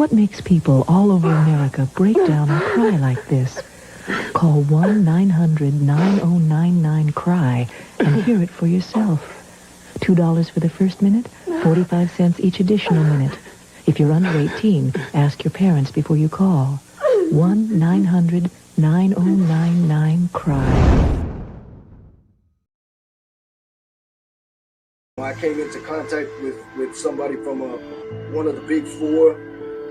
What makes people all over America break down and cry like this? Call 1-900-9099-CRY and hear it for yourself. $2 for the first minute, 45 cents each additional minute. If you're under 18, ask your parents before you call. 1-900-9099-CRY. I came into contact with somebody from one of the big four,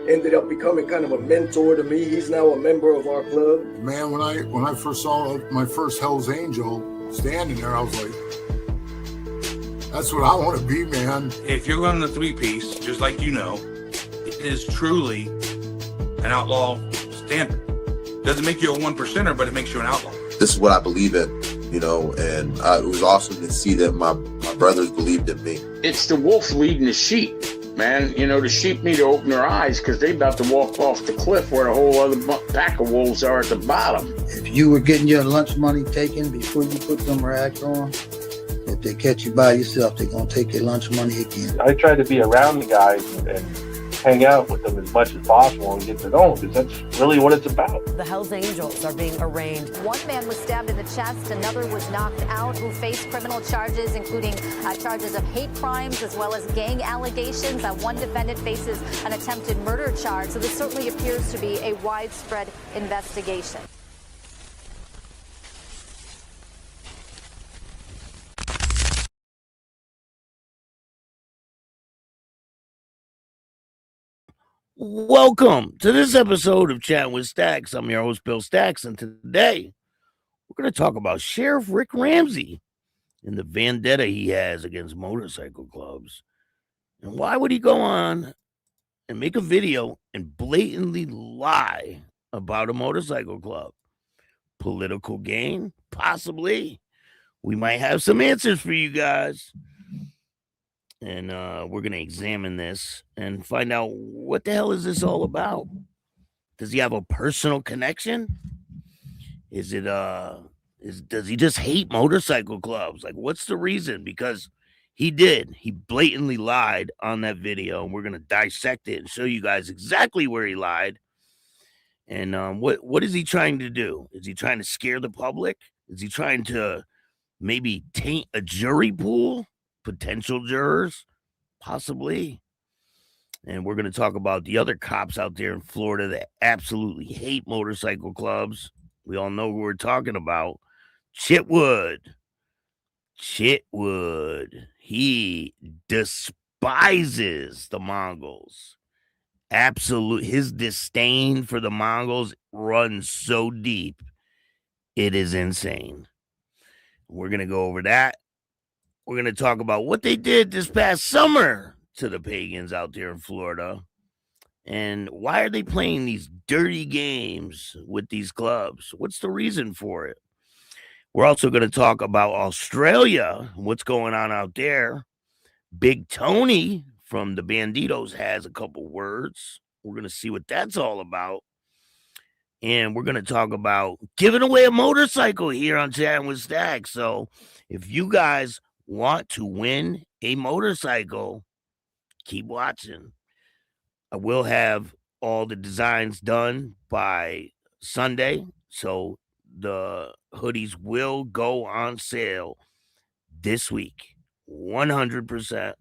ended up becoming kind of a mentor to me. He's now a member of our club. Man, when I first saw my first Hell's Angel standing there, I was like, that's what I want to be, man. If you're running a three-piece, just like you know, it is truly an outlaw standard. Doesn't make you a 1%er, but it makes you an outlaw. This is what I believe in, you know, and it was awesome to see that my brothers believed in me. It's the wolf leading the sheep, man. You know, the sheep need to open their eyes because they're about to walk off the cliff where the whole other pack of wolves are at the bottom. If you were getting your lunch money taken before you put them rags on, if they catch you by yourself, they're going to take your lunch money again. I try to be around the guys and hang out with them as much as possible and get to know them, because that's really what it's about. The Hells Angels are being arraigned. One man was stabbed in the chest, another was knocked out, who faced criminal charges, including charges of hate crimes as well as gang allegations. One defendant faces an attempted murder charge. So this certainly appears to be a widespread investigation. Welcome to this episode of Chattin with Staxx. I'm your host, Bill Staxx, and today we're going to talk about Sheriff Rick Ramsay and the vendetta he has against motorcycle clubs. And why would he go on and make a video and blatantly lie about a motorcycle club? Political gain? Possibly. We might have some answers for you guys. And we're going to examine this and find out what the hell is this all about. Does he have a personal connection? Is it does he just hate motorcycle clubs? Like, what's the reason? Because he blatantly lied on that video, and we're going to dissect it and show you guys exactly where he lied. And what is he trying to do? Is he trying to scare the public? Is he trying to maybe taint a jury pool? Potential jurors, possibly. And we're going to talk about the other cops out there in Florida that absolutely hate motorcycle clubs. We all know who we're talking about. Chitwood. He despises the Mongols. Absolute. His disdain for the Mongols runs so deep. It is insane. We're going to go over that. We're going to talk about what they did this past summer to the Pagans out there in Florida. And why are they playing these dirty games with these clubs? What's the reason for it? We're also going to talk about Australia, what's going on out there. Big Tony from the Banditos has a couple words. We're going to see what that's all about. And we're going to talk about giving away a motorcycle here on Chattin with Staxx. So if you guys want to win a motorcycle, keep watching. I will have all the designs done by Sunday, so the hoodies will go on sale this week, 100%.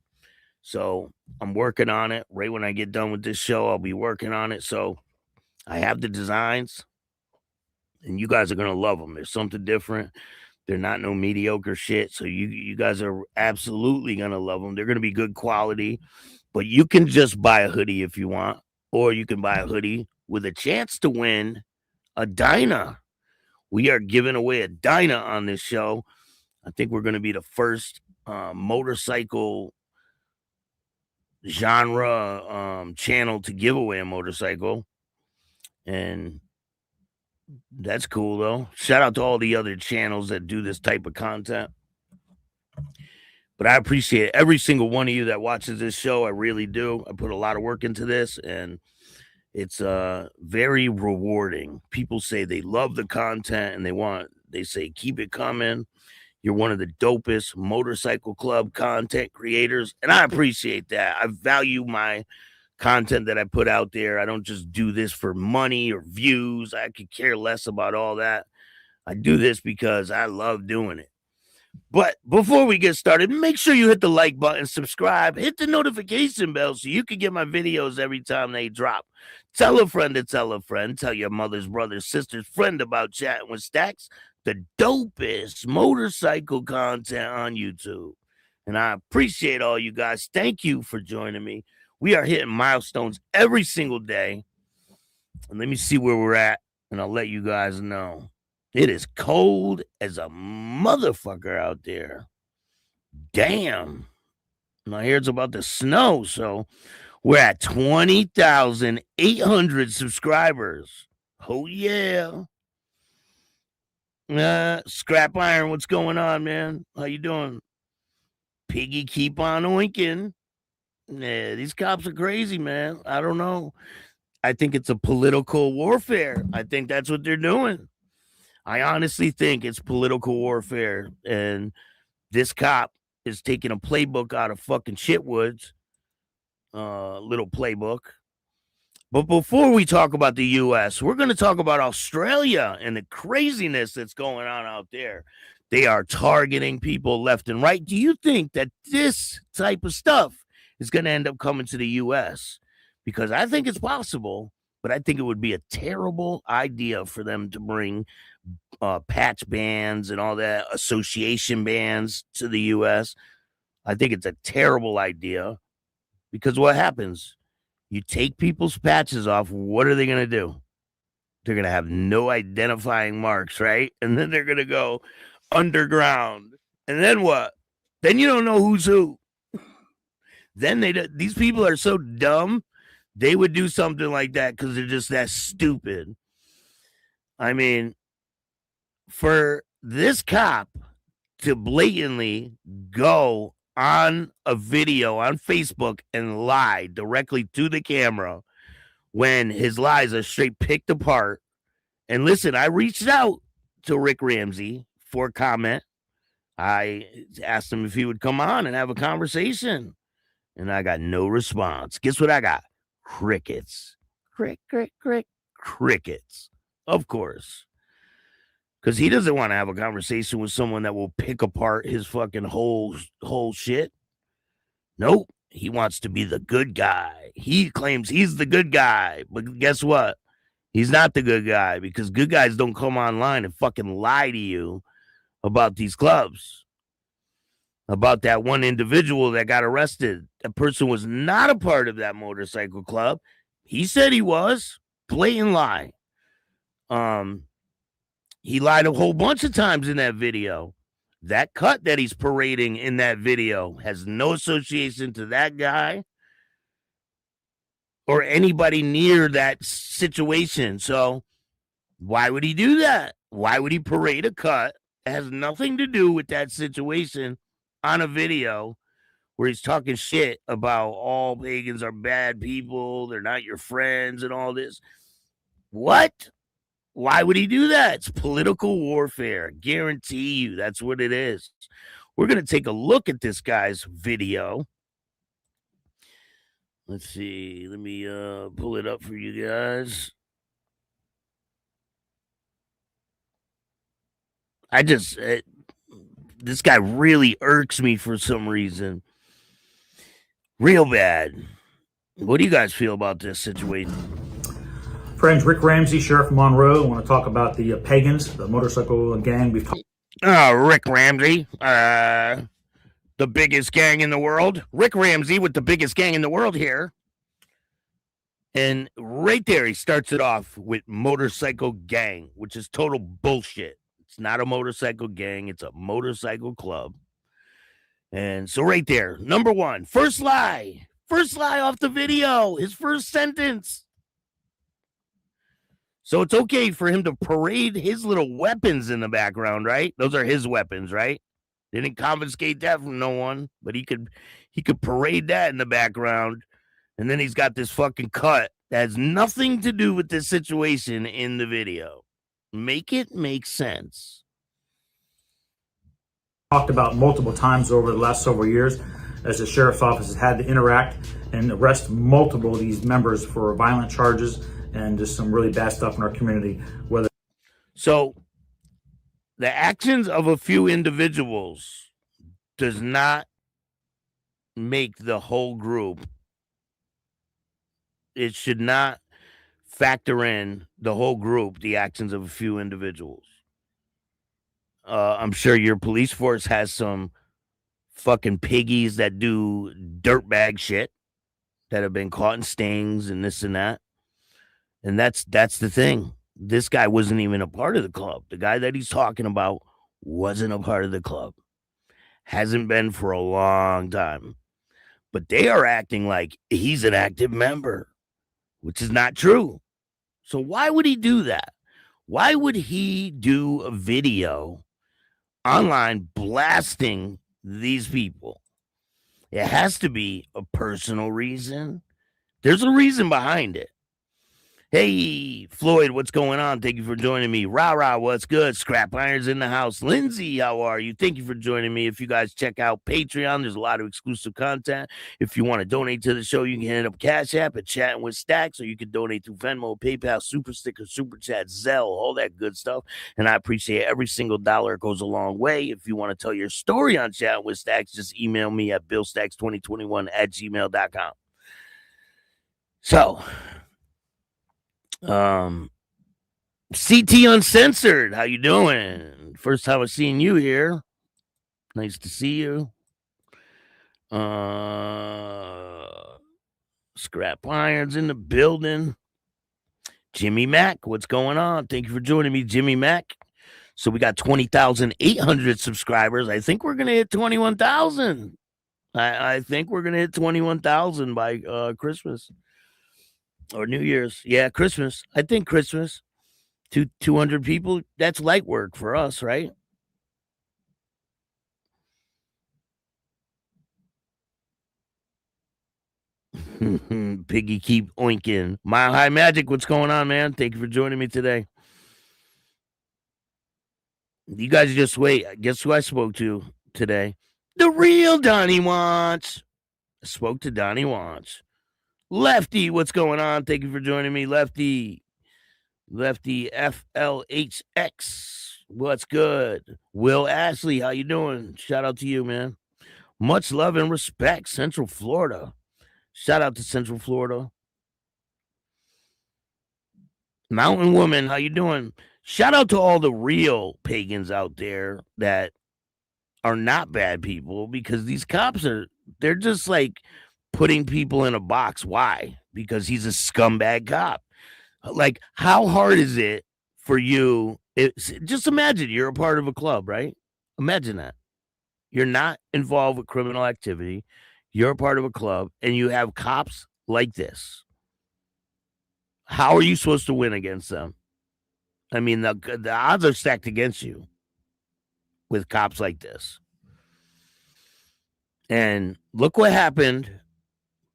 So I'm working on it. Right when I get done with this show, I'll be working on it. So I have the designs, and you guys are going to love them. There's something different. They're not no mediocre shit. So you guys are absolutely going to love them. They're going to be good quality. But you can just buy a hoodie if you want. Or you can buy a hoodie with a chance to win a Dyna. We are giving away a Dyna on this show. I think we're going to be the first motorcycle genre channel to give away a motorcycle. And that's cool, though. Shout out to all the other channels that do this type of content. But I appreciate every single one of you that watches this show. I really do. I put a lot of work into this, and it's very rewarding. People say they love the content, and they say, keep it coming. You're one of the dopest motorcycle club content creators, and I appreciate that. I value my content that I put out there. I don't just do this for money or views. I could care less about all that. I do this because I love doing it. But before we get started, make sure you hit the like button, subscribe, hit the notification bell so you can get my videos every time they drop. Tell a friend to tell a friend. Tell your mother's, brother's, sister's friend about Chattin with Staxx, the dopest motorcycle content on YouTube. And I appreciate all you guys. Thank you for joining me. We are hitting milestones every single day. And let me see where we're at, and I'll let you guys know. It is cold as a motherfucker out there. Damn. And I hear it's about to snow, so we're at 20,800 subscribers. Oh, yeah. Scrap Iron, what's going on, man? How you doing? Piggy, keep on oinking. Yeah, these cops are crazy, man. I don't know. I think it's a political warfare. I think that's what they're doing. I honestly think it's political warfare, and this cop is taking a playbook out of fucking Shitwoods, little playbook. But before we talk about the U.S., we're going to talk about Australia and the craziness that's going on out there. They are targeting people left and right. Do you think that this type of stuff is going to end up coming to the U.S.? Because I think it's possible, but I think it would be a terrible idea for them to bring patch bans and all that, association bans to the U.S. I think it's a terrible idea, because what happens? You take people's patches off, what are they going to do? They're going to have no identifying marks, right? And then they're going to go underground. And then what? Then you don't know who's who. Then these people are so dumb, they would do something like that because they're just that stupid. I mean, for this cop to blatantly go on a video on Facebook and lie directly to the camera when his lies are straight picked apart. And listen, I reached out to Rick Ramsay for comment. I asked him if he would come on and have a conversation, and I got no response. Guess what I got? Crickets. Crickets. Of course. Because he doesn't want to have a conversation with someone that will pick apart his fucking whole shit. Nope. He wants to be the good guy. He claims he's the good guy. But guess what? He's not the good guy, because good guys don't come online and fucking lie to you about these clubs. About that one individual that got arrested. That person was not a part of that motorcycle club. He said he was. Blatant lie. He lied a whole bunch of times in that video. That cut that he's parading in that video has no association to that guy or anybody near that situation. So why would he do that? Why would he parade a cut that has nothing to do with that situation on a video where he's talking shit about all pagans are bad people, they're not your friends and all this? What? Why would he do that? It's political warfare. Guarantee you that's what it is. We're going to take a look at this guy's video. Let's see. Let me pull it up for you guys. This guy really irks me for some reason. Real bad. What do you guys feel about this situation? Friends, Rick Ramsay, Sheriff Monroe. I want to talk about the Pagans, the motorcycle gang. We've talked. Rick Ramsay, the biggest gang in the world. Rick Ramsay with the biggest gang in the world here. And right there, he starts it off with motorcycle gang, which is total bullshit. It's not a motorcycle gang. It's a motorcycle club. And so right there, number one, first lie off the video, his first sentence. So it's okay for him to parade his little weapons in the background, right? Those are his weapons, right? They didn't confiscate that from no one, but he could parade that in the background. And then he's got this fucking cut that has nothing to do with this situation in the video. Make it make sense. Talked about multiple times over the last several years. as the sheriff's office has had to interact and arrest multiple of these members for violent charges and just some really bad stuff in our community. So the actions of a few individuals does not make the whole group. It should not factor in the whole group, the actions of a few individuals. I'm sure your police force has some fucking piggies that do dirtbag shit that have been caught in stings and this and that. And that's the thing. This guy wasn't even a part of the club. The guy that he's talking about wasn't a part of the club. Hasn't been for a long time. But they are acting like he's an active member, which is not true. So why would he do that? Why would he do a video online blasting these people? It has to be a personal reason. There's a reason behind it. Hey, Floyd, what's going on? Thank you for joining me. Rah, what's good? Scrap Irons in the house. Lindsay, how are you? Thank you for joining me. If you guys check out Patreon, there's a lot of exclusive content. If you want to donate to the show, you can hit up Cash App at Chattin with Staxx, or you can donate through Venmo, PayPal, Super Sticker, Super Chat, Zelle, all that good stuff. And I appreciate every single dollar. It goes a long way. If you want to tell your story on Chattin with Staxx, just email me at billstax2021@gmail.com. So, CT Uncensored, how you doing? First time I've seen you here. Nice to see you. Scrap Irons in the building. Jimmy Mack, what's going on? Thank you for joining me, Jimmy Mack. So we got 20,800 subscribers. I think we're gonna hit 21,000. I think we're gonna hit 21,000 by Christmas. Or New Year's. Yeah, Christmas. I think Christmas. 200 people. That's light work for us, right? Piggy keep oinking. Mile High Magic, what's going on, man? Thank you for joining me today. You guys just wait. Guess who I spoke to today? The real Donnie Wants. I spoke to Donnie Wants. Lefty, what's going on? Thank you for joining me, Lefty. Lefty FLHX, what's good? Will Ashley, how you doing? Shout out to you, man. Much love and respect, Central Florida. Shout out to Central Florida. Mountain Woman, how you doing? Shout out to all the real pagans out there that are not bad people, because these cops they're just like putting people in a box. Why? Because he's a scumbag cop. Like, how hard is it for you? Just imagine you're a part of a club, right? Imagine that. You're not involved with criminal activity. You're a part of a club, and you have cops like this. How are you supposed to win against them? I mean, the odds are stacked against you with cops like this. And look what happened.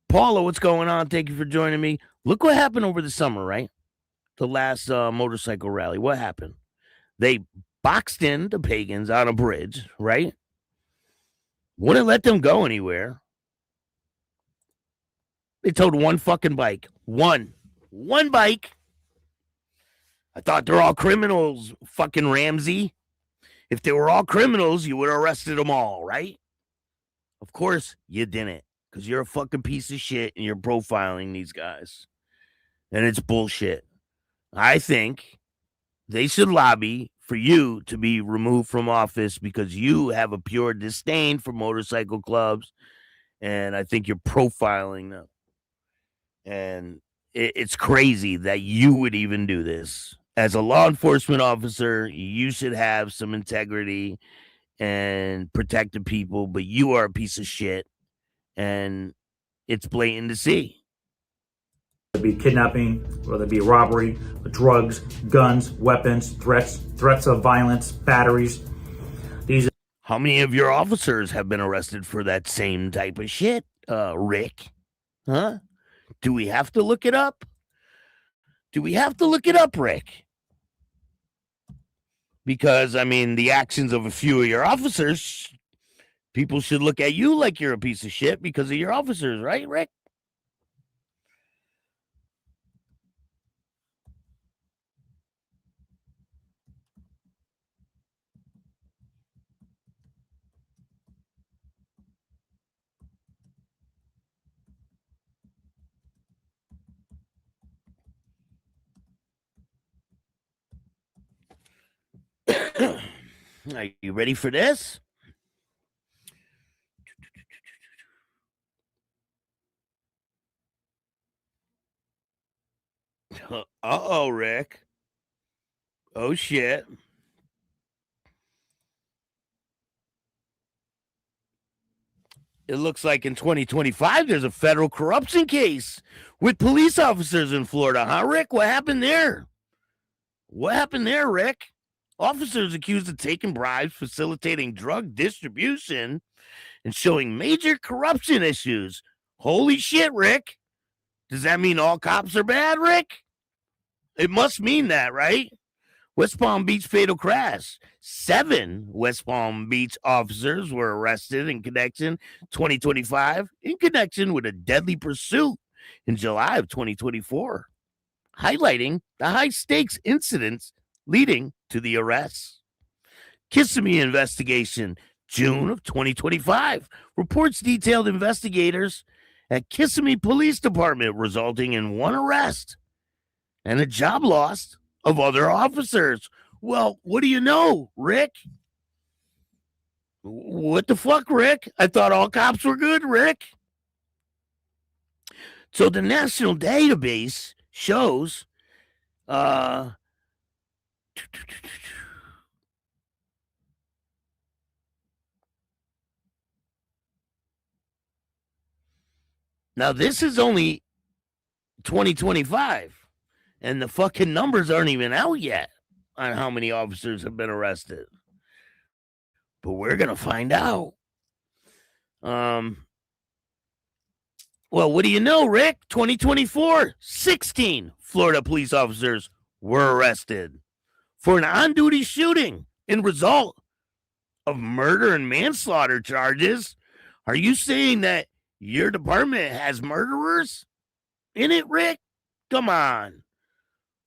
Paula, what's going on? Thank you for joining me. Look what happened over the summer, right? The last motorcycle rally. What happened? They boxed in the pagans on a bridge, right? Wouldn't let them go anywhere. They towed one fucking bike. One bike. I thought they're all criminals, fucking Ramsey. If they were all criminals, you would have arrested them all, right? Of course, you didn't. Because you're a fucking piece of shit and you're profiling these guys. And it's bullshit. I think they should lobby for you to be removed from office because you have a pure disdain for motorcycle clubs. And I think you're profiling them. And it's crazy that you would even do this. As a law enforcement officer, you should have some integrity and protect the people, but you are a piece of shit. And it's blatant to see. Whether it be kidnapping, whether it be robbery, drugs, guns, weapons, threats of violence, batteries. How many of your officers have been arrested for that same type of shit, Rick? Huh? Do we have to look it up? Rick? Because, I mean, the actions of a few of your officers People should look at you like you're a piece of shit because of your officers, right, Rick? Are you ready for this? Uh-oh, Rick. Oh, shit. It looks like in 2025, there's a federal corruption case with police officers in Florida, huh, Rick? What happened there? What happened there, Rick? Officers accused of taking bribes, facilitating drug distribution, and showing major corruption issues. Holy shit, Rick. Does that mean all cops are bad, Rick? It must mean that, right? West Palm Beach fatal crash. 7 West Palm Beach officers were arrested in connection 2025 in connection with a deadly pursuit in July of 2024, highlighting the high stakes incidents leading to the arrests. Kissimmee investigation, June of 2025, reports detailed investigators at Kissimmee Police Department resulting in 1 arrest and a job loss of other officers. Well, what do you know, Rick? What the fuck, Rick? I thought all cops were good, Rick. So the national database shows now this is only 2025. And the fucking numbers aren't even out yet on how many officers have been arrested. But we're going to find out. Well, what do you know, Rick? 2024, 16 Florida police officers were arrested for an on-duty shooting in result of murder and manslaughter charges. Are you saying that your department has murderers in it, Rick? Come on.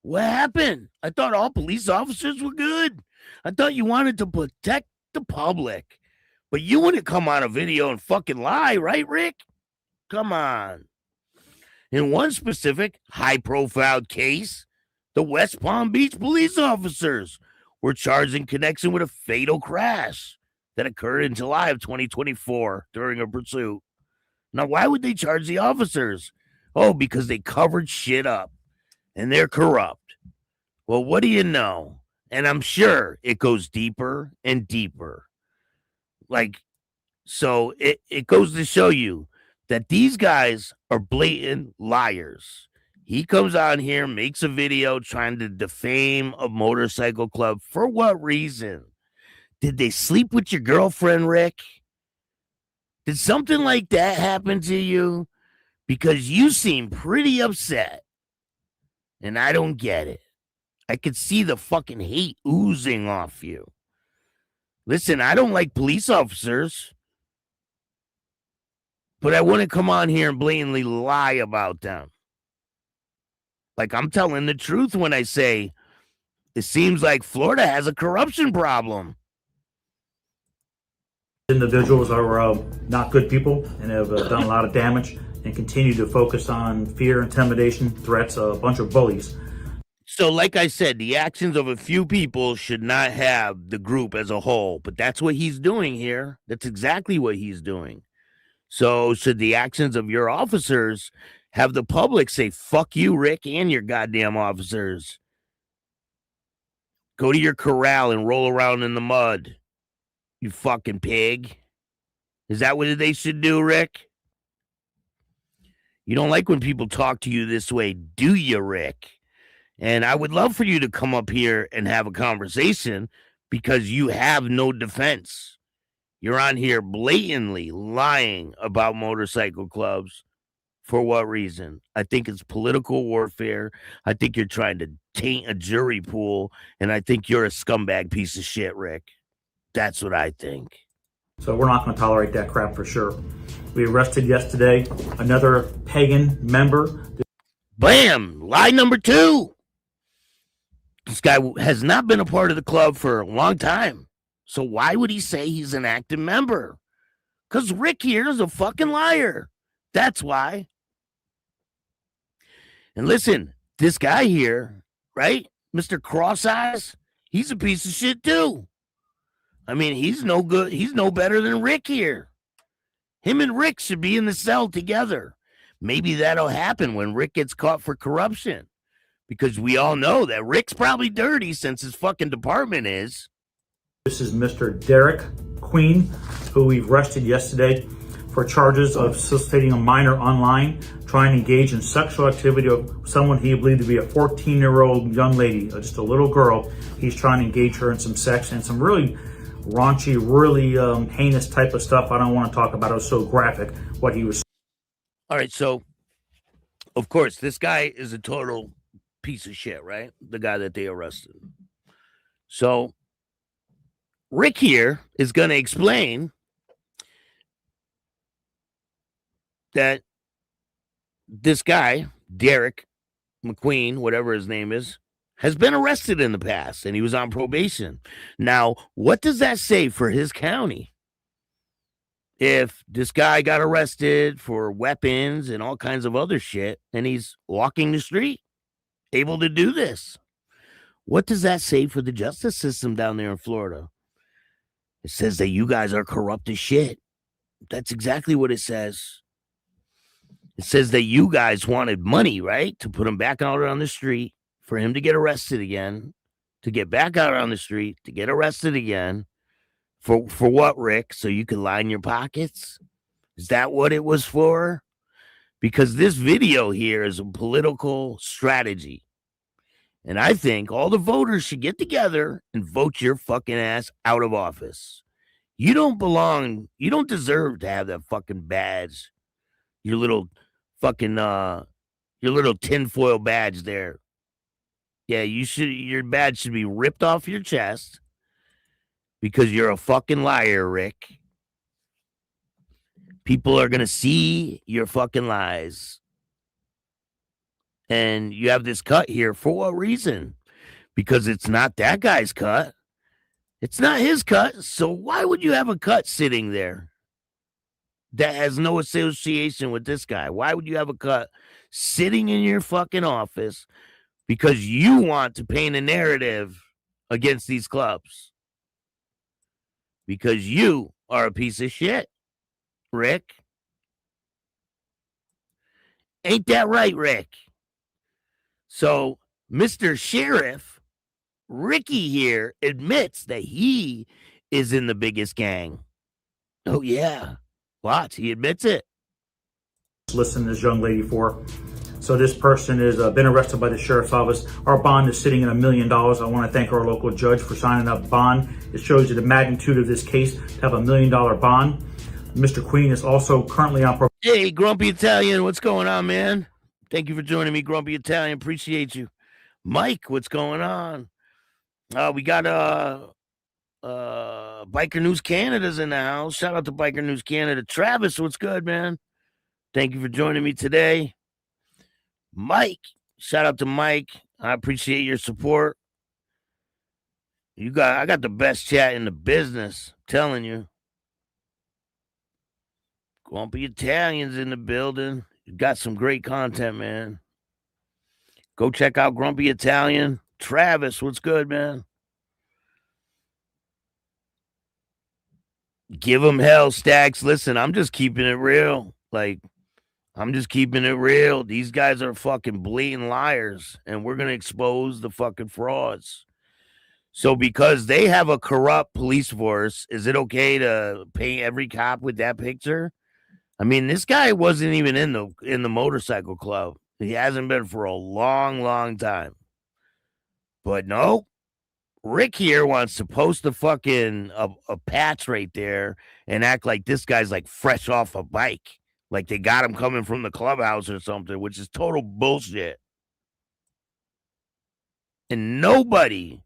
What happened? I thought all police officers were good. I thought you wanted to protect the public. But you wouldn't come on a video and fucking lie, right, Rick? Come on. In one specific high-profile case, the West Palm Beach police officers were charged in connection with a fatal crash that occurred in July of 2024 during a pursuit. Now, why would they charge the officers? Oh, because they covered shit up. And they're corrupt. Well, what do you know? And I'm sure it goes deeper and deeper. Like, so it goes to show you that these guys are blatant liars. He comes on here, makes a video trying to defame a motorcycle club. For what reason? Did they sleep with your girlfriend, Rick? Did something like that happen to you? Because you seem pretty upset. And I don't get it. I could see the fucking hate oozing off you. Listen, I don't like police officers, but I wouldn't come on here and blatantly lie about them. Like, I'm telling the truth when I say it seems like Florida has a corruption problem. Individuals are not good people and have done a lot of damage and continue to focus on fear, intimidation, threats, a bunch of bullies. So, like I said, the actions of a few people should not have the group as a whole, but that's what he's doing here. That's exactly what he's doing. So, should the actions of your officers have the public say, fuck you, Rick, and your goddamn officers? Go to your corral and roll around in the mud, you fucking pig. Is that what they should do, Rick? You don't like when people talk to you this way, do you, Rick? And I would love for you to come up here and have a conversation because you have no defense. You're on here blatantly lying about motorcycle clubs. For what reason? I think it's political warfare. I think you're trying to taint a jury pool. And I think you're a scumbag piece of shit, Rick. That's what I think. So we're not going to tolerate that crap for sure. We arrested yesterday another pagan member. Bam! Lie number 2. This guy has not been a part of the club for a long time. So why would he say he's an active member? Because Rick here is a fucking liar. That's why. And listen, this guy here, right? Mr. Cross Eyes, he's a piece of shit too. I mean, he's no good. He's no better than Rick here. Him and Rick should be in the cell together. Maybe that'll happen when Rick gets caught for corruption. Because we all know that Rick's probably dirty since his fucking department is. This is Mr. Derek Queen, who we arrested yesterday for charges of soliciting a minor online, trying to engage in sexual activity of someone he believed to be a 14-year-old young lady, just a little girl. He's trying to engage her in some sex and some really raunchy, really heinous type of stuff. I don't want to talk about it. It was so graphic what he was. All right, so, of course, this guy is a total piece of shit, right? The guy that they arrested. So, Rick here is going to explain that this guy, Derek McQueen, whatever his name is, has been arrested in the past and he was on probation. Now, what does that say for his county? If this guy got arrested for weapons and all kinds of other shit and he's walking the street, able to do this, what does that say for the justice system down there in Florida? It says that you guys are corrupt as shit. That's exactly what it says. It says that you guys wanted money, right? To put him back out on the street, for him to get arrested again, to get back out on the street, to get arrested again. For what, Rick? So you could line your pockets? Is that what it was for? Because this video here is a political strategy. And I think all the voters should get together and vote your fucking ass out of office. You don't belong. You don't deserve to have that fucking badge. Your little fucking, your little tinfoil badge there. Yeah, your badge should be ripped off your chest because you're a fucking liar, Rick. People are going to see your fucking lies. And you have this cut here for what reason? Because it's not that guy's cut. It's not his cut. So why would you have a cut sitting there that has no association with this guy? Why would you have a cut sitting in your fucking office because you want to paint a narrative against these clubs? Because you are a piece of shit, Rick. Ain't that right, Rick? So, Mr. Sheriff, Ricky here admits that he is in the biggest gang. Oh, yeah. What? He admits it. Listen to this young lady for. So this person has been arrested by the sheriff's office. Our bond is sitting at $1 million. I want to thank our local judge for signing up bond. It shows you the magnitude of this case to have $1 million bond. Mr. Queen is also currently on probation. Hey, Grumpy Italian, what's going on, man? Thank you for joining me, Grumpy Italian. Appreciate you. Mike, what's going on? We got Biker News Canada's in the house. Shout out to Biker News Canada. Travis, what's good, man? Thank you for joining me today. Mike, shout out to Mike. I appreciate your support. I got the best chat in the business. I'm telling you. Grumpy Italian's in the building. You got some great content, man. Go check out Grumpy Italian. Travis, what's good, man? Give them hell, Staxx. Listen, I'm just keeping it real. I'm just keeping it real. These guys are fucking blatant liars, and we're going to expose the fucking frauds. So because they have a corrupt police force, is it okay to paint every cop with that picture? I mean, this guy wasn't even in the motorcycle club. He hasn't been for a long, long time. But no, Rick here wants to post a patch right there and act like this guy's like fresh off a bike. Like they got him coming from the clubhouse or something, which is total bullshit. And nobody,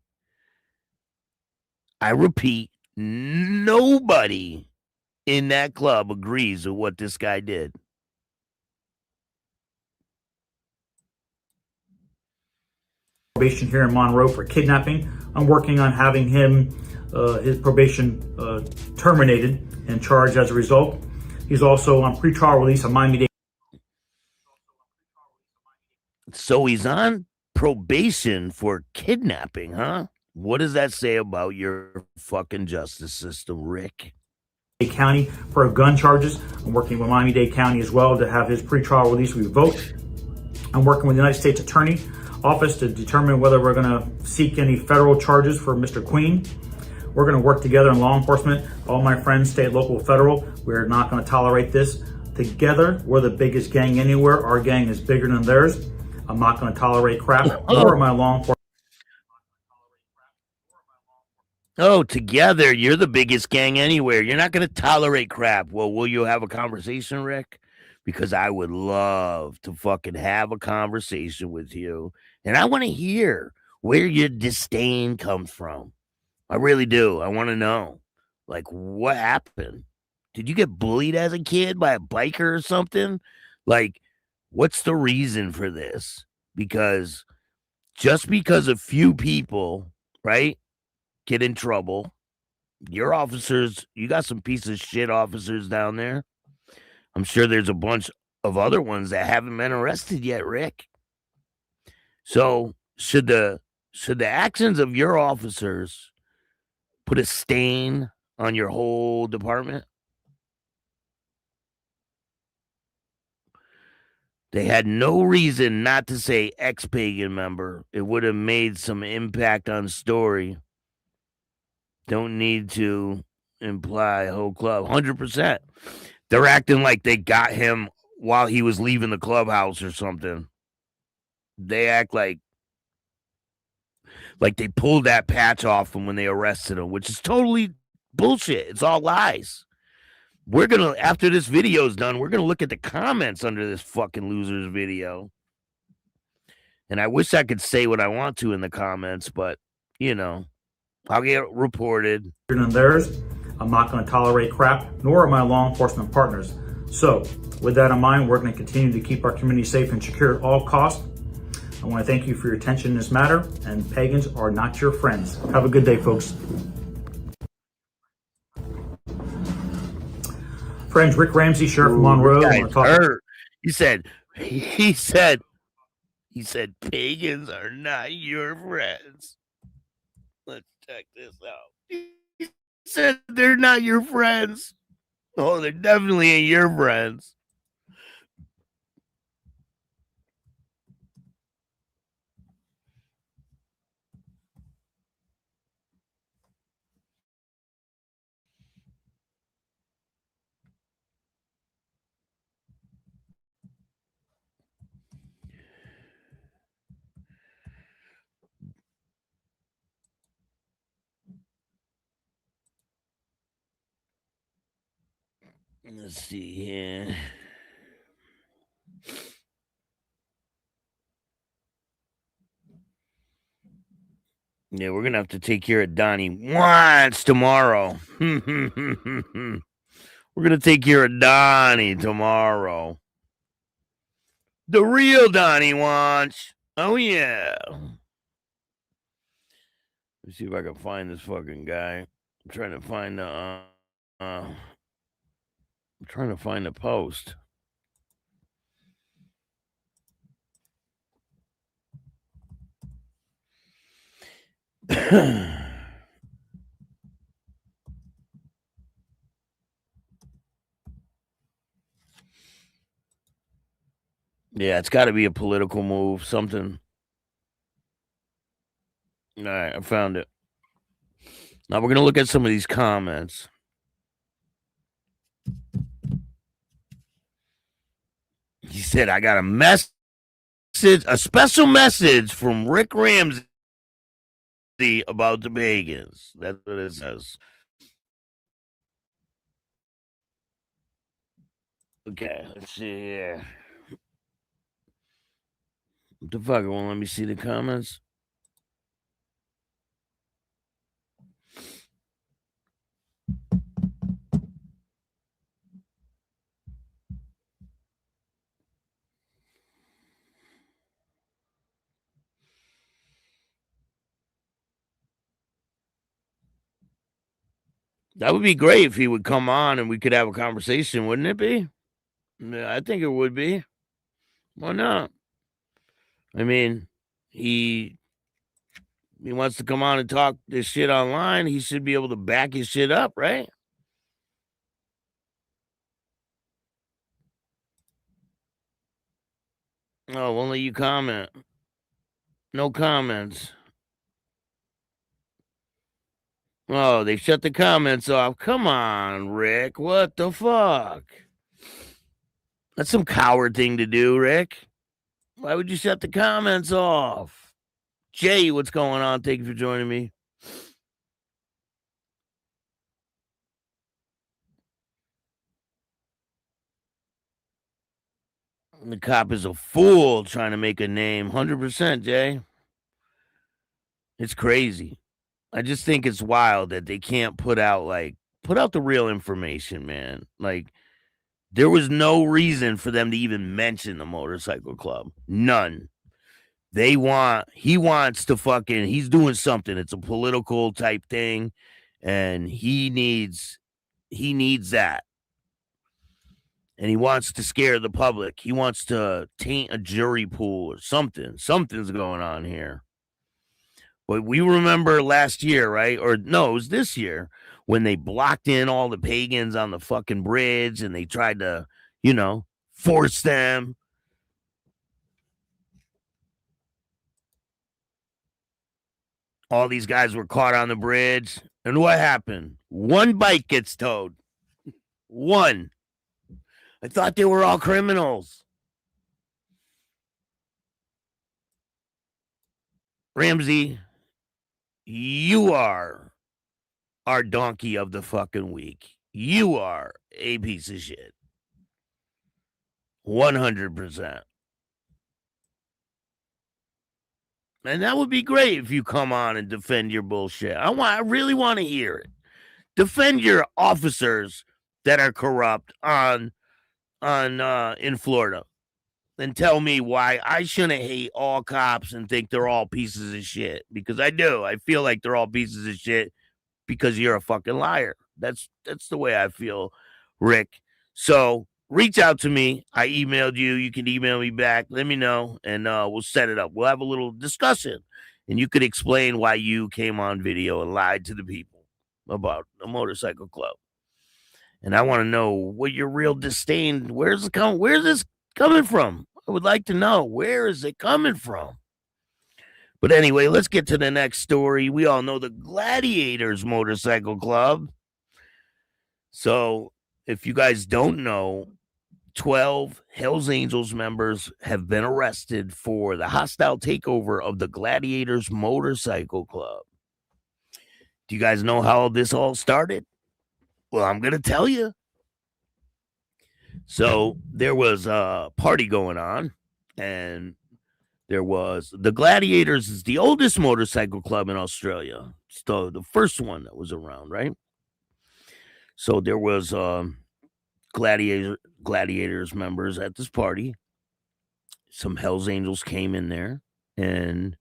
I repeat, nobody in that club agrees with what this guy did. Probation here in Monroe for kidnapping. I'm working on having him, his probation terminated and charged as a result. He's also on pretrial release on Miami-Dade. So he's on probation for kidnapping, huh? What does that say about your fucking justice system, Rick? County for gun charges. I'm working with Miami-Dade County as well to have his pretrial release revoked. I'm working with the United States Attorney Office to determine whether we're going to seek any federal charges for Mr. Queen. We're going to work together in law enforcement. All my friends, state, local, federal. We're not going to tolerate this. Together, we're the biggest gang anywhere. Our gang is bigger than theirs. I'm not going to tolerate crap, nor am I law enforcement. Oh, together, you're the biggest gang anywhere. You're not going to tolerate crap. Well, will you have a conversation, Rick? Because I would love to fucking have a conversation with you. And I want to hear where your disdain comes from. I really do. I want to know. Like, what happened? Did you get bullied as a kid by a biker or something? Like, what's the reason for this? Because just because a few people, right, get in trouble, your officers, you got some piece of shit officers down there. I'm sure there's a bunch of other ones that haven't been arrested yet, Rick. So should the actions of your officers put a stain on your whole department? They had no reason not to say ex-pagan member. It would have made some impact on story. Don't need to imply whole club. 100%. They're acting like they got him while he was leaving the clubhouse or something. They act like they pulled that patch off him when they arrested him, which is totally bullshit. It's all lies. We're going to, after this video is done, we're going to look at the comments under this fucking loser's video. And I wish I could say what I want to in the comments, but, you know, I'll get reported. Than theirs. I'm not going to tolerate crap, nor are my law enforcement partners. So, with that in mind, we're going to continue to keep our community safe and secure at all costs. I want to thank you for your attention in this matter, and pagans are not your friends. Have a good day, folks. Friends, Rick Ramsay, Sheriff Monroe. He said, pagans are not your friends. Let's check this out. He said they're not your friends. Oh, they definitely ain't your friends. Let's see here. Yeah, we're going to have to take care of Donnie once tomorrow. We're going to take care of Donnie tomorrow. The real Donnie wants. Oh, yeah. Let's see if I can find this fucking guy. I'm trying to find the post. Yeah, it's got to be a political move, something. All right, I found it. Now we're going to look at some of these comments. He said, I got a special message from Rick Ramsay about the pagans. That's what it says. Okay, let's see here. What the fuck? Won't let me see the comments? That would be great if he would come on and we could have a conversation, wouldn't it be? Yeah, I think it would be. Why not? I mean, he wants to come on and talk this shit online. He should be able to back his shit up, right? Oh, won't let you comment. No comments. Oh, they shut the comments off. Come on, Rick. What the fuck? That's some coward thing to do, Rick. Why would you shut the comments off? Jay, what's going on? Thank you for joining me. The cop is a fool trying to make a name. 100%, Jay. It's crazy. I just think it's wild that they can't put out the real information, man. Like, there was no reason for them to even mention the motorcycle club. None. He wants to he's doing something. It's a political type thing, and he needs that. And he wants to scare the public. He wants to taint a jury pool or something. Something's going on here. But we remember last year, right? Or no, it was this year when they blocked in all the pagans on the fucking bridge and they tried to, force them. All these guys were caught on the bridge. And what happened? One bike gets towed. One. I thought they were all criminals. Ramsey, you are our donkey of the fucking week. You are a piece of shit. 100%. And that would be great if you come on and defend your bullshit. I really want to hear it. Defend your officers that are corrupt in Florida. And tell me why I shouldn't hate all cops and think they're all pieces of shit. Because I do. I feel like they're all pieces of shit because you're a fucking liar. That's the way I feel, Rick. So reach out to me. I emailed you. You can email me back. Let me know, and we'll set it up. We'll have a little discussion, and you could explain why you came on video and lied to the people about the motorcycle club. And I want to know what your real disdain. Where's this coming from? I would like to know, where is it coming from? But anyway, let's get to the next story. We all know the Gladiators Motorcycle Club. So if you guys don't know, 12 Hells Angels members have been arrested for the hostile takeover of the Gladiators Motorcycle Club. Do you guys know how this all started? Well, I'm going to tell you. So there was a party going on, and there was the Gladiators is the oldest motorcycle club in Australia. So the first one that was around, right? So there was Gladiators members at this party. Some Hells Angels came in there, and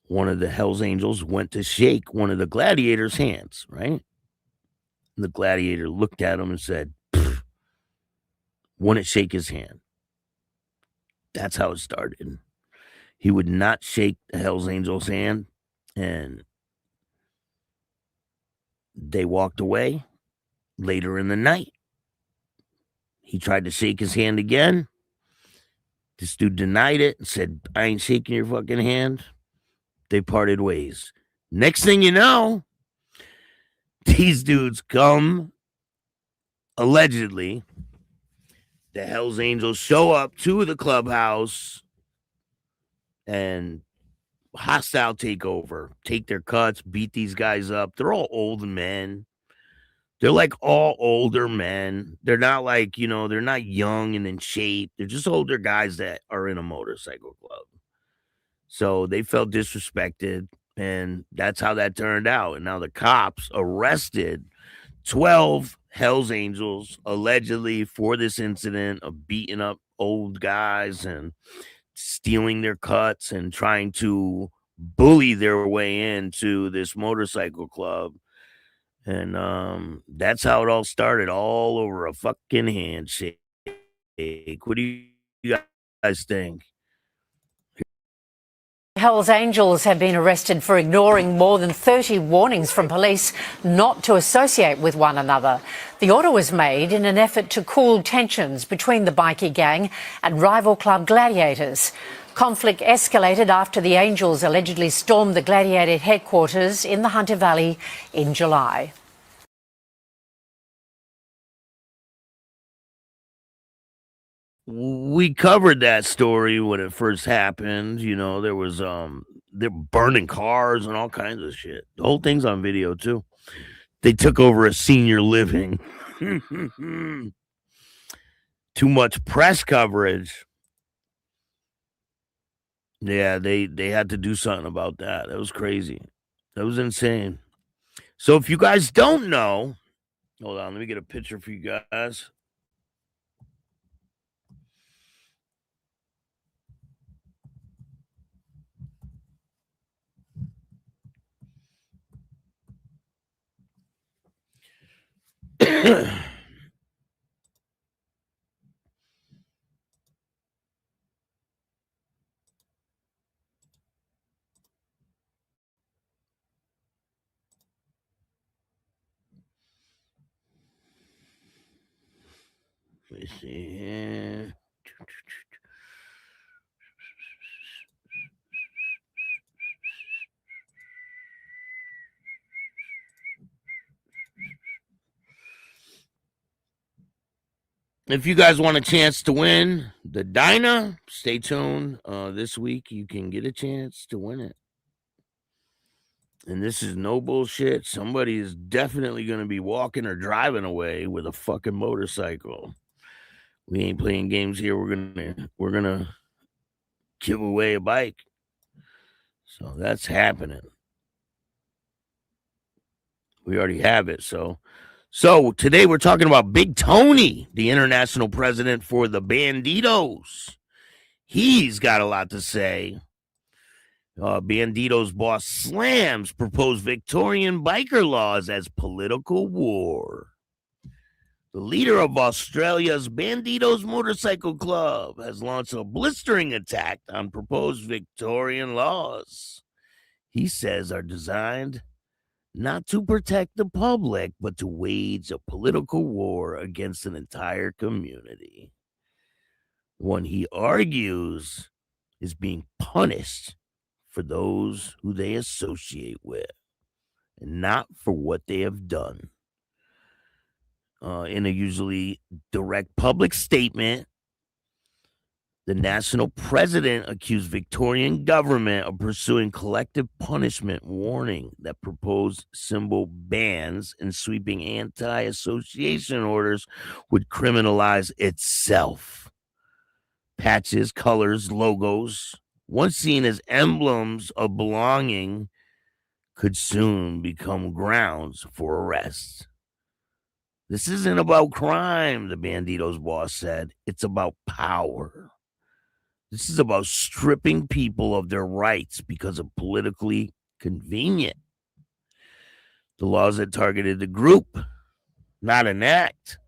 one of the Hells Angels went to shake one of the Gladiators' hands, right? And the Gladiator looked at him and said, wouldn't shake his hand. That's how it started. He would not shake the Hells Angels' hand, and they walked away. Later in the night, he tried to shake his hand again. This dude denied it and said, I ain't shaking your fucking hand. They parted ways. Next thing you know, these dudes come, allegedly, the Hells Angels show up to the clubhouse and hostile takeover, take their cuts, beat these guys up. They're all old men. They're like all older men. They're not like, they're not young and in shape. They're just older guys that are in a motorcycle club. So they felt disrespected, and that's how that turned out. And now the cops arrested 12 Hells Angels allegedly for this incident of beating up old guys and stealing their cuts and trying to bully their way into this motorcycle club. And that's how it all started, all over a fucking handshake. What do you guys think? Hells Angels have been arrested for ignoring more than 30 warnings from police not to associate with one another. The order was made in an effort to cool tensions between the bikie gang and rival club Gladiators. Conflict escalated after the Angels allegedly stormed the Gladiator headquarters in the Hunter Valley in July. We covered that story when it first happened. You know, there was they're burning cars and all kinds of shit. The whole thing's on video too. They took over a senior living. Too much press coverage. Yeah, they had to do something about that. That was crazy. That was insane. So if you guys don't know, hold on, let me get a picture for you guys. Let me see here. If you guys want a chance to win the Dyna, stay tuned. This week you can get a chance to win it. And this is no bullshit. Somebody is definitely going to be walking or driving away with a fucking motorcycle. We ain't playing games here. We're gonna give away a bike. So that's happening. We already have it. So today we're talking about Big Tony, the international president for the Banditos. He's got a lot to say. Banditos boss slams proposed Victorian biker laws as political war. The leader of Australia's Banditos Motorcycle Club has launched a blistering attack on proposed Victorian laws he says are designed not to protect the public, but to wage a political war against an entire community. One he argues is being punished for those who they associate with, and not for what they have done. In a usually direct public statement, the national president accused Victorian government of pursuing collective punishment, warning that proposed symbol bans and sweeping anti-association orders would criminalize itself. Patches, colors, logos, once seen as emblems of belonging, could soon become grounds for arrest. This isn't about crime, the Banditos boss said. It's about power. This is about stripping people of their rights because of politically convenient. The laws that targeted the group, not an act.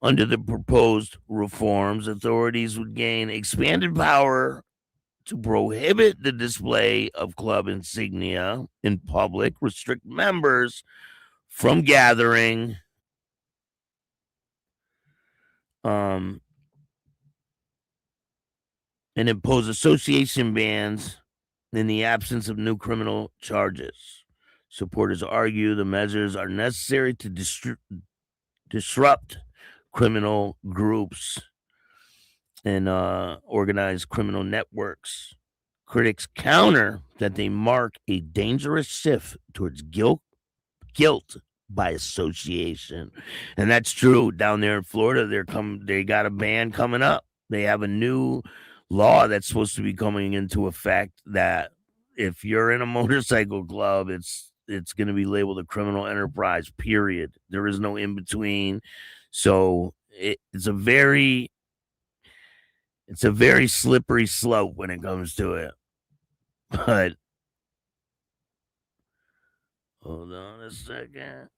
Under the proposed reforms, authorities would gain expanded power to prohibit the display of club insignia in public, restrict members from gathering, and impose association bans in the absence of new criminal charges. Supporters argue the measures are necessary to disrupt criminal groups and organized criminal networks. Critics counter that they mark a dangerous shift towards guilt by association. And that's true. Down there in Florida, they got a ban coming up. They have a new law that's supposed to be coming into effect that if you're in a motorcycle club, it's going to be labeled a criminal enterprise, period. There is no in between. So it's a very slippery slope when it comes to it. But Hold on a second.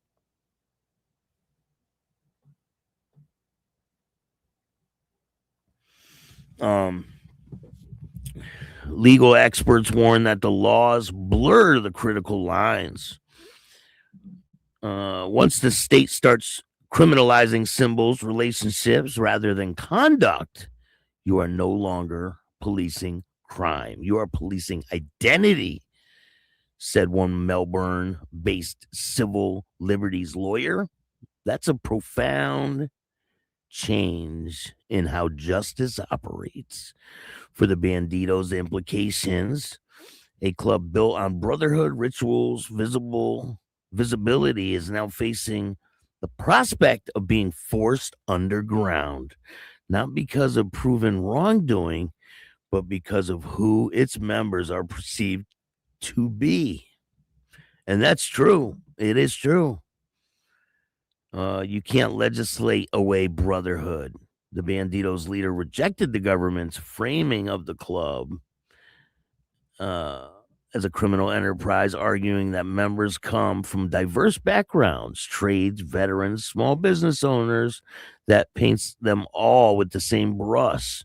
Legal experts warn that the laws blur the critical lines. Once the state starts criminalizing symbols, relationships, rather than conduct, you are no longer policing crime. You are policing identity, said one Melbourne-based civil liberties lawyer. That's a profound change in how justice operates. For the Banditos, the implications: a club built on brotherhood, rituals, visibility is now facing the prospect of being forced underground, not because of proven wrongdoing, but because of who its members are perceived to be. And that's true. It is true. You can't legislate away brotherhood. The Banditos leader rejected the government's framing of the club as a criminal enterprise, arguing that members come from diverse backgrounds, trades, veterans, small business owners, that paints them all with the same brush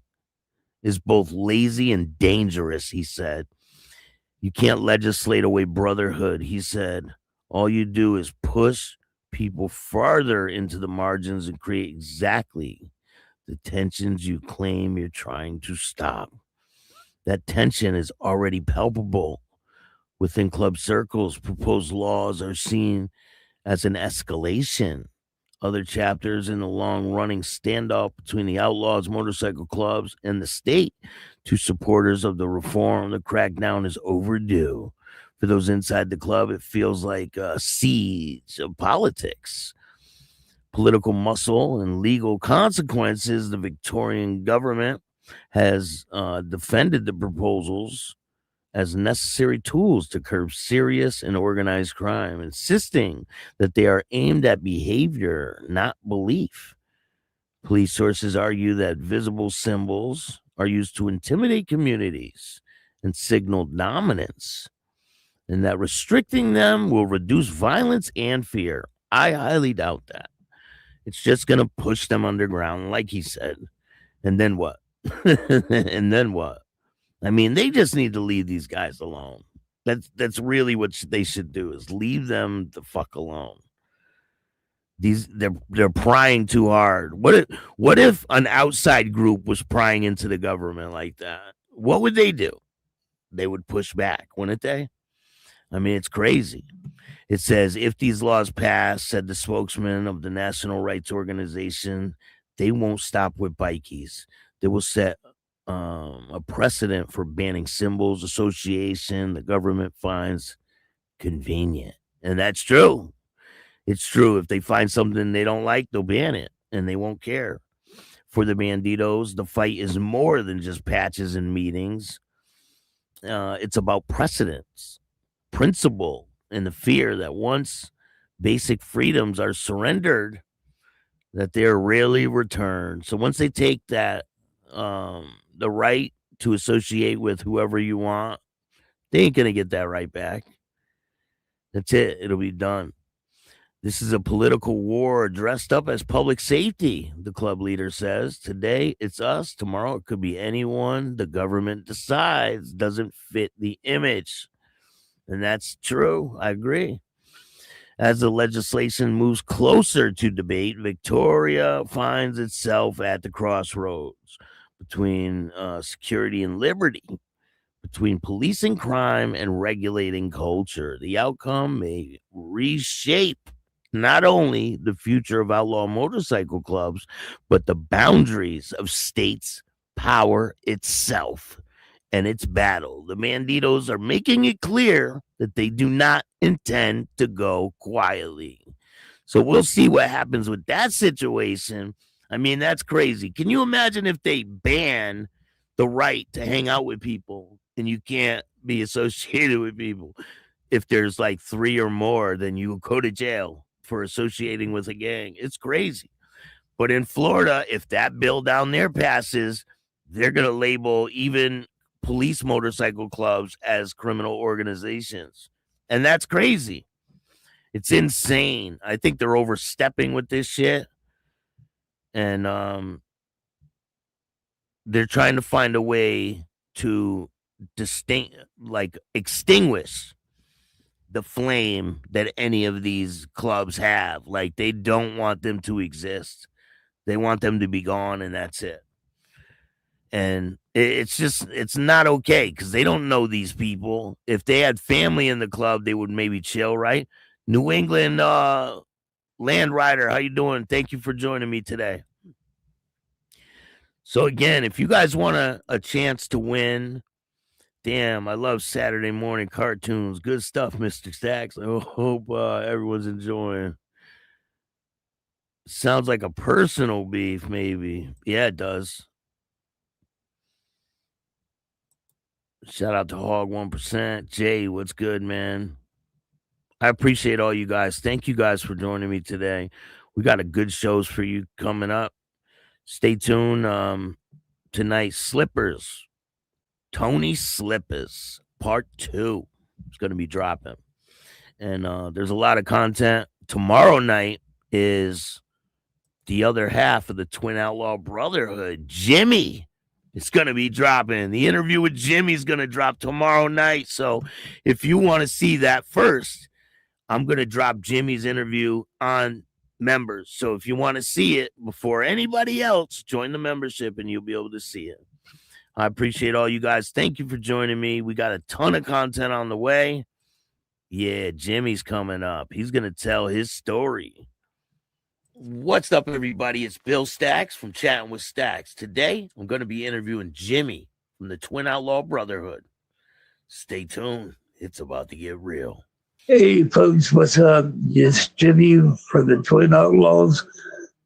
is both lazy and dangerous, he said. You can't legislate away brotherhood, he said. All you do is push people farther into the margins and create exactly the tensions you claim you're trying to stop. That tension is already palpable within club circles. Proposed laws are seen as an escalation. Other chapters in the long-running standoff between the Outlaws motorcycle clubs and the state to supporters of the reform. The crackdown is overdue. For those inside the club, it feels like a siege of politics, political muscle, and legal consequences. The Victorian government has defended the proposals as necessary tools to curb serious and organized crime, insisting that they are aimed at behavior, not belief. Police sources argue that visible symbols are used to intimidate communities and signal dominance, and that restricting them will reduce violence and fear. I highly doubt that. It's just going to push them underground, like he said. And then what? And then what? I mean, they just need to leave these guys alone. That's really what they should do, is leave them the fuck alone. They're prying too hard. What if an outside group was prying into the government like that? What would they do? They would push back, wouldn't they? I mean, it's crazy. It says, if these laws pass, said the spokesman of the National Rights Organization, they won't stop with bikies. They will set a precedent for banning symbols, association, the government finds convenient. And that's true. It's true. If they find something they don't like, they'll ban it, and they won't care. For the Banditos, the fight is more than just patches and meetings. It's about precedents, principle, and the fear that once basic freedoms are surrendered, that they're rarely returned. So once they take that, the right to associate with whoever you want, they ain't going to get that right back. That's it. It'll be done. This is a political war dressed up as public safety, the club leader says. Today, it's us. Tomorrow, it could be anyone the government decides doesn't fit the image. And that's true. I agree. As the legislation moves closer to debate, Victoria finds itself at the crossroads between security and liberty, between policing crime and regulating culture. The outcome may reshape not only the future of outlaw motorcycle clubs, but the boundaries of states' power itself and its battle. The Banditos are making it clear that they do not intend to go quietly. So we'll see what happens with that situation. I mean, that's crazy. Can you imagine if they ban the right to hang out with people and you can't be associated with people? If there's like 3 or more, then you go to jail for associating with a gang. It's crazy. But in Florida, if that bill down there passes, they're going to label even police motorcycle clubs as criminal organizations. And that's crazy. It's insane. I think they're overstepping with this shit. And they're trying to find a way to extinguish the flame that any of these clubs have. Like, they don't want them to exist. They want them to be gone, and that's it. And it's not okay, because they don't know these people. If they had family in the club, they would maybe chill, right? New England Land Rider, how you doing? Thank you for joining me today. So again, if you guys want a chance to win, damn, I love Saturday morning cartoons. Good stuff, Mr. Staxx. I hope everyone's enjoying. Sounds like a personal beef, maybe. Yeah, it does. Shout out to Hog 1%. Jay, what's good, man? I appreciate all you guys. Thank you guys for joining me today. We got a good shows for you coming up. Stay tuned. Tonight, Slippers. Tony Slippers, Part 2. It's going to be dropping. And there's a lot of content. Tomorrow night is the other half of the Twin Outlaw Brotherhood. Jimmy is going to be dropping. The interview with Jimmy is going to drop tomorrow night. So if you want to see that first, I'm going to drop Jimmy's interview on members. So if you want to see it before anybody else, join the membership and you'll be able to see it. I appreciate all you guys. Thank you for joining me. We got a ton of content on the way. Yeah, Jimmy's coming up. He's going to tell his story. What's up, everybody? It's Bill Staxx from Chattin with Staxx. Today, I'm going to be interviewing Jimmy from the Twin Outlaw Brotherhood. Stay tuned. It's about to get real. Hey, folks, what's up? It's Jimmy from the Twin Outlaws.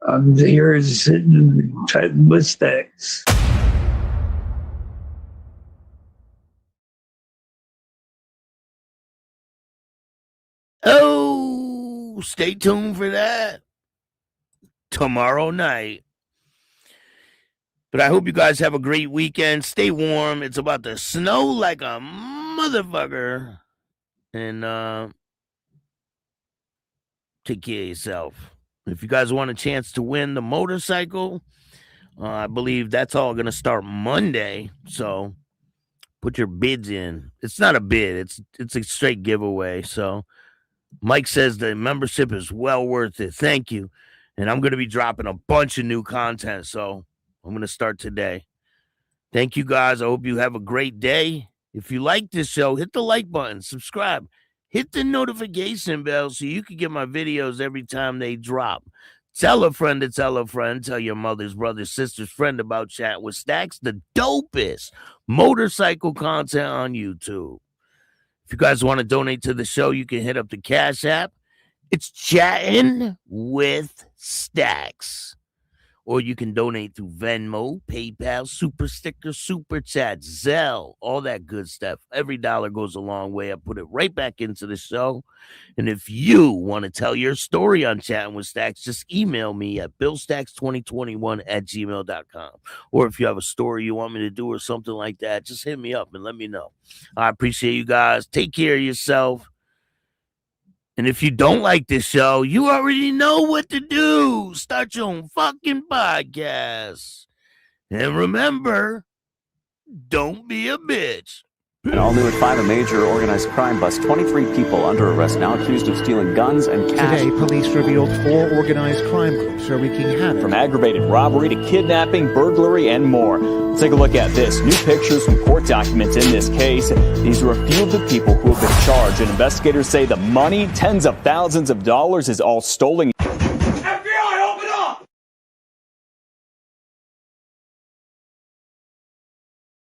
I'm here sitting chatting with Staxx. Oh, stay tuned for that tomorrow night. But I hope you guys have a great weekend. Stay warm. It's about to snow like a motherfucker. And take care of yourself. If you guys want a chance to win the motorcycle, I believe that's all going to start Monday. So put your bids in. It's not a bid. It's a straight giveaway. So Mike says the membership is well worth it. Thank you. And I'm going to be dropping a bunch of new content. So I'm going to start today. Thank you guys. I hope you have a great day. If you like this show, hit the like button, subscribe, hit the notification bell so you can get my videos every time they drop. Tell a friend to tell a friend. Tell your mother's brother, sister's friend about Chat with Staxx, the dopest motorcycle content on YouTube. If you guys want to donate to the show, you can hit up the Cash App. It's Chattin with Staxx. Or you can donate through Venmo, PayPal, Super Sticker, Super Chat, Zelle, all that good stuff. Every dollar goes a long way. I put it right back into the show. And if you want to tell your story on Chattin with Staxx, just email me at billstax2021@gmail.com. Or if you have a story you want me to do or something like that, just hit me up and let me know. I appreciate you guys. Take care of yourself. And if you don't like this show, you already know what to do. Start your own fucking podcast. And remember, don't be a bitch. And all new at 5, a major organized crime bust. 23 people under arrest now accused of stealing guns and cash. Today, police revealed 4 organized crime groups are wreaking havoc. From aggravated robbery to kidnapping, burglary, and more. Let's take a look at this. New pictures from court documents in this case. These are a few of the people who have been charged. And investigators say the money, tens of thousands of dollars, is all stolen.